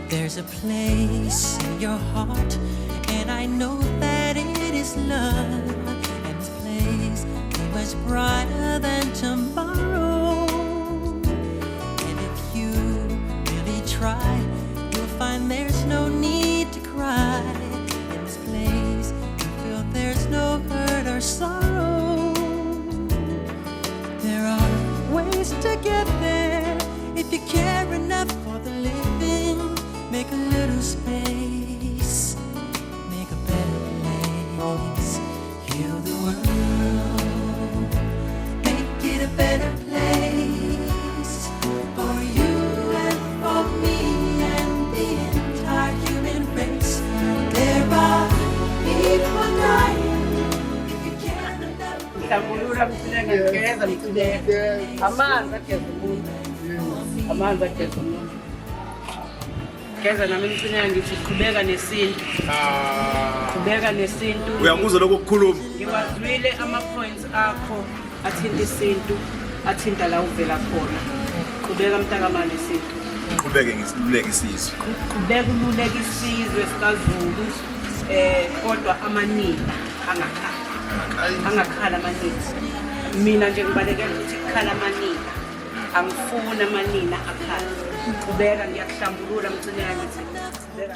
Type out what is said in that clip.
There's a place in your heart, and I know that it is love. And this place is much brighter than tomorrow. And if you really try, you'll find there's no need to cry. In this place, you feel there's no hurt or sorrow. There are ways to get there if you care enough for the living. Make a little space, make a better place, heal the world, make it a better place for you and for me and the entire human race. There are people dying if you care enough. Ngiyabulula mthina ngiyeza mthina. Amanzi ageza umuntu. Amanzi ageza umuntu. Ngeza nami mthina ngithi qhubeka nesintu. Qhubeka nesintu. Uyamuzwa lokho kukhuluma. Ngiwazwile ama points akho athinta isintu, athinta la uvela khona. Qhubeka mntakamani isintu. Qhubeke ngisiluleke isizwe. Qhubeka ululeke isizwe sikaZulu. Kodwa amanina angakhala amanina. Mina nje ngibalekela ukuthi kukhala amanina. Angifuni amanina akhala. Qhubeka ngiyakuhlambulula mthina ngithi. Qhubeka.